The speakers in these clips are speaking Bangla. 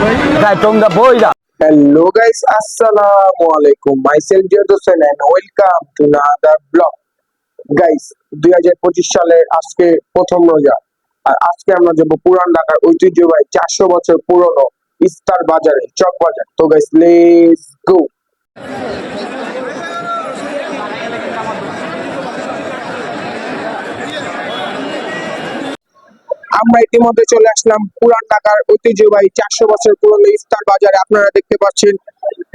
Tonga Boida. Hello guys, Assalamu alaikum. Myself Jiyad Hossain and welcome to another vlog. Guys, 2025 সালের আজকে প্রথম রোজা আর আজকে আমরা যাব পুরান ঢাকার ঐতিহ্যবাহী 400 বছর পুরনো ইস্তার বাজারে চক বাজার। তো গাইস লেটস গো। আমরা ইতিমধ্যে চলে আসলাম পুরান ঢাকার ঐতিহ্যবাহী 400 বছর পুরনো ইফতার বাজারে। আপনারা দেখতে পাচ্ছেন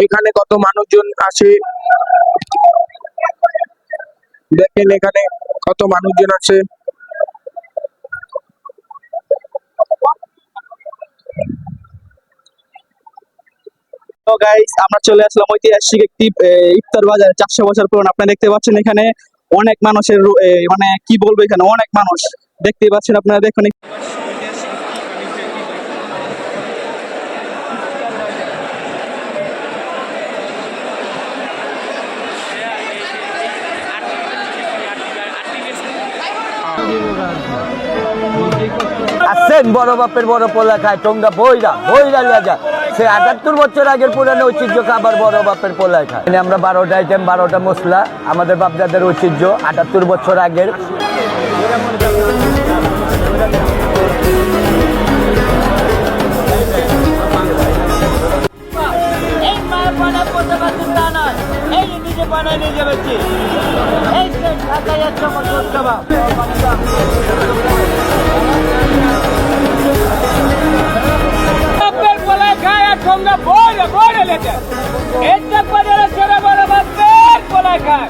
এখানে কত মানুষজন আছে, দেখেন এখানে কত মানুষজন আছে। তো গাইস আমরা চলে আসলাম ঐতিহাসিক একটি ইফতার বাজার 400 বছর পুরনো। আপনারা দেখতে পাচ্ছেন এখানে অনেক মানুষের মানে কি বলবো, এখানে অনেক মানুষ দেখতে পাচ্ছেন আপনারা। দেখুন আসেন বড় বাপের বড় পোলা খায় টোঙ্গা বইরা বইরা লিয়া সে ৭৮ বছর আগের পুরানো ঐতিহ্য খাবার বড় বাপের পোলায় খায়। আমরা 12টা আইটেম 12টা মশলা, আমাদের বাপদাদের ঐতিহ্য ৭৮ বছর আগের। tonga boira lete esta padera sera bara bater polai khai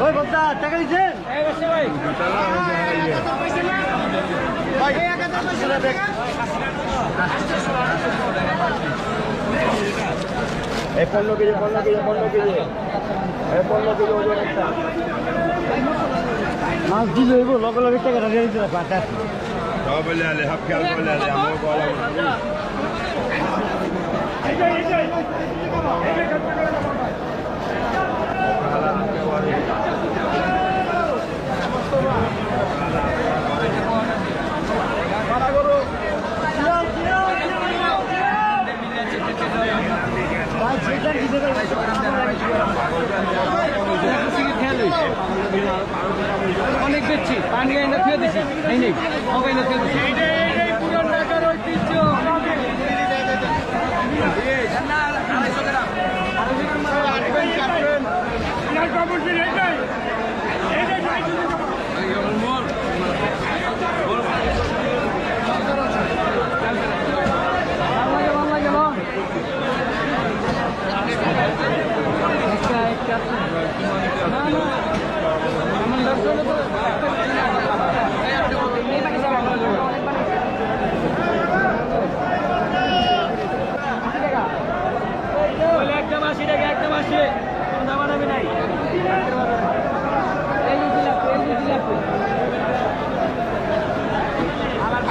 ওই বদ্দা টাকা দিছেন? এই বসে ভাই ভাই এই আগে তো বসে দেখ এই 15 কেজি এই 15 কেজি ওজন একটা মাছ দিলে হইব লগে লগে টাকা রেডি দিতে পাটা সব বলে আলে হাফ খেয়াল বলে আলে আমো বলা অনেক দেখছি পানি এনে ফেলে দিছি এই নেই সবাই এনে ফেলে দিছি এই পুরো ঢাকার ঐতিহ্য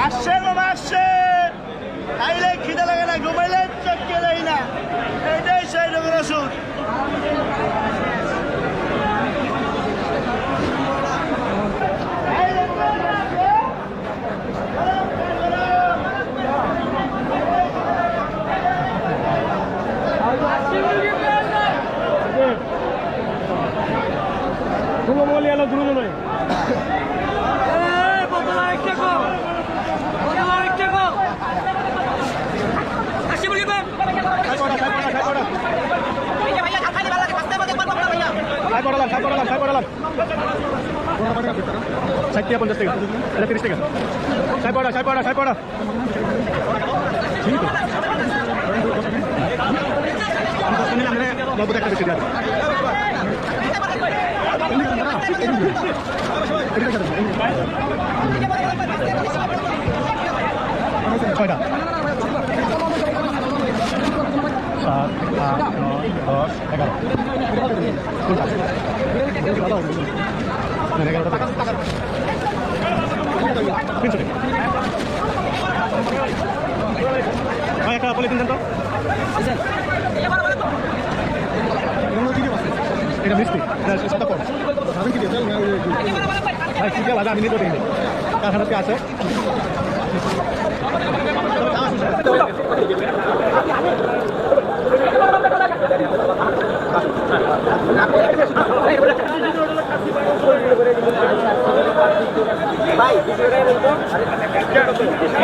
আসছে বাবা আসছে, খাইলে খিদে লাগে না, ঘুমাইলে চটকে দেয় না, এইটাই সেই রকম ওষুধ। তুমি বলি এলো দ্রুত নয়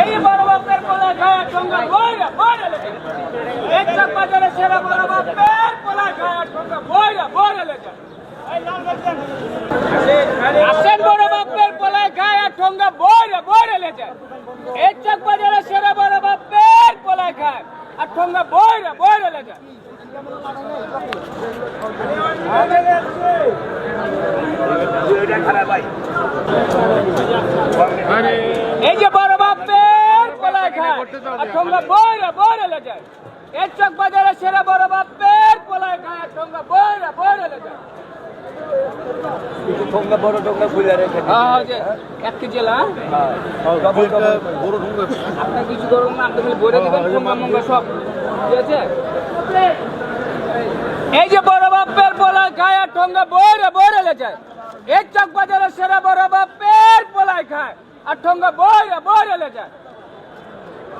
এই বড় বাপের পোলা খায় ঠোঙ্গা বইরা বইরা লেগে এক চাপ বাজারে সেরা বড় বাপের পোলা খায় ঠোঙ্গা বইরা বইরা লেগে আসেন বড় বাপের পোলা খায় ঠোঙ্গা বইরা বইরা লেগে এক চাপ বাজারে সেরা বড় বাপের পোলা খায় আর ঠোঙ্গা বইরা বইরা লেগে এই যে বড় বাপের পোলা খায় আর ঠোঙ্গা বইরা বইরা লেগে এক চক বাজারে সেরা বড় বাপের পোলা খায় আর ঠোঙ্গা বইরা বইরা লেগে ঠোঙ্গা বড় ঠোঙ্গা খুলে রেখে হ্যাঁ যে 1 কেজি লা আপনি কিছু করুন না আপনি খালি বইরা দিবেন ঠোঙ্গা মঙ্গা সব ঠিক আছে এই যে বড় বাপের পোলা খায় আর ঠোঙ্গা বইরা বইরা লেগে এক চক বাজারে সেরা বড় বাপের পোলা খায় আর ঠোঙ্গা বইরা বইরা লেগে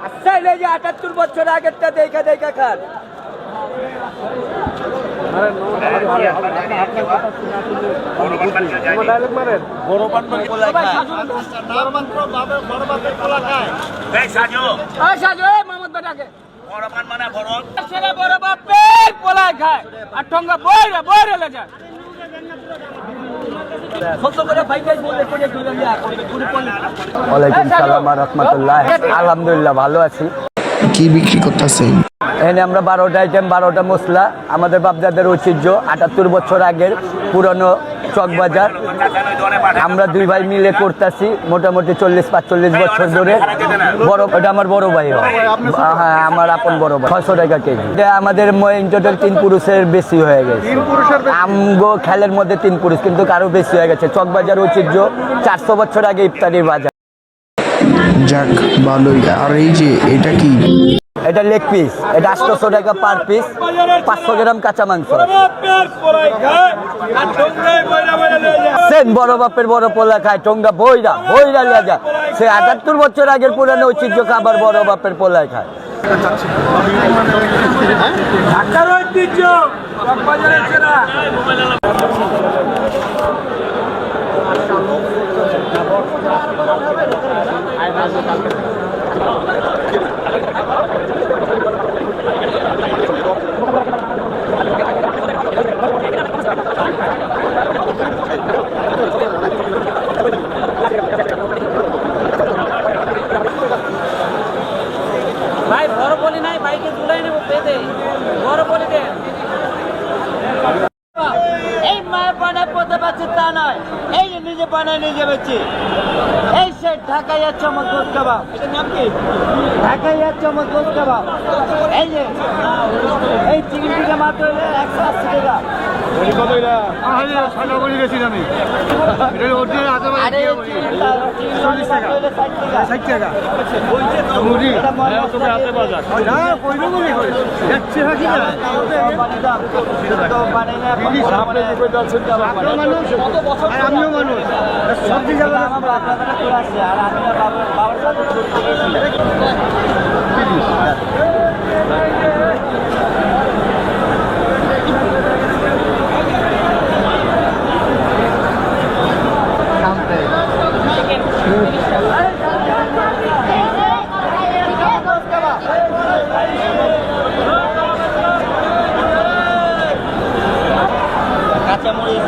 আচ্ছা এই যে 78 বছর আগেরটা দেখা দেখা খান সেরা বড় বাপের পোলা খায় আর ঠোঙ্গা বইরা বইরা লেগে ওয়ালাইকুম সালাম ওয়া রাহমাতুল্লাহ। আলহামদুলিল্লাহ ভালো আছি। কি বিক্রি করতেছেন? এখানে আমরা 12টা আইটেম 12টা মশলা, আমাদের বাপদাদের ঐতিহ্য 78 বছর আগের পুরনো চকবাজার। আমরা দুই ভাই মিলে করতেছি মোটামুটি 40-45 বছর ধরে। বড় এটা আমার বড় ভাই হয়। হ্যাঁ আমার আপন বড় ভাই। 600 টাকা কেজি। এটা আমাদের টোটাল 3 পুরুষের বেশি হয়ে গেছে। আমগো খেলের মধ্যে 3 পুরুষ কিন্তু কারো বেশি হয়ে গেছে। চকবাজার ঐতিহ্য 400 বছর আগে ইফতারির বাজার। যাক ভালোই। আর এই যে এটা কি? এটা লেগ পিস, এটা 800 টাকা পার পিস, 500 গ্রাম কাঁচা মাংস। সেন বড় বাপের বড় পোলা খায় ঠোঙ্গা বইরা বইরা লেগা। সে 78 বছর আগের পুরানো ঐতিহ্য খাবার বড় বাপের পোলায় খায়। ঢাকার ঐতিহ্য চকবাজারের সেরা। ভাই বড় বলি নাই ভাইকে তুলাই নেব পেতে বড় বলি দেন এই মায়ের বানায় পড়তে পারছে তা নয়, এই যে নিজে বানায় নিজে বেচে। এই সে ঢাকাইয়া চমক গোস কাবাব, এটার নাম কি? ঢাকাইয়া চমক গোস কাবাব। এই যে এই চিকেন টিকা মাত্র 180 টাকা। আরে চিকেন টাকা 60 টাকা। আমিও মানুষ সবজি আর আমি বাবার সাথে কাঁচামরিচ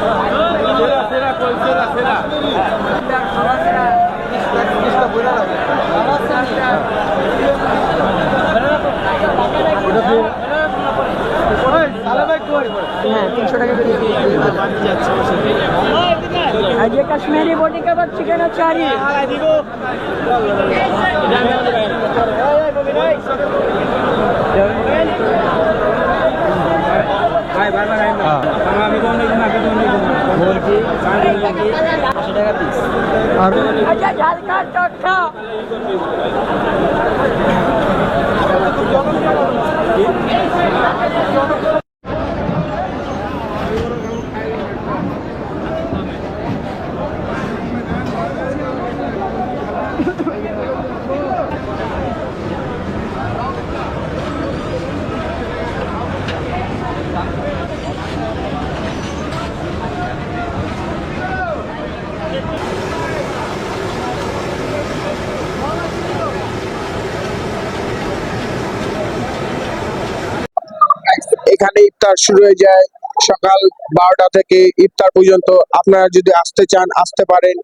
টাকা কেজি। আর যে কাশ্মীরি বটি কাবাব চিকেন আছে আর আচ্ছা ঝালকা চটকা এখানে ইফতার শুরু হয়ে যায় সকাল 12টা থেকে ইফতার পর্যন্ত। আপনারা যদি আসতে চান আসতে পারেন।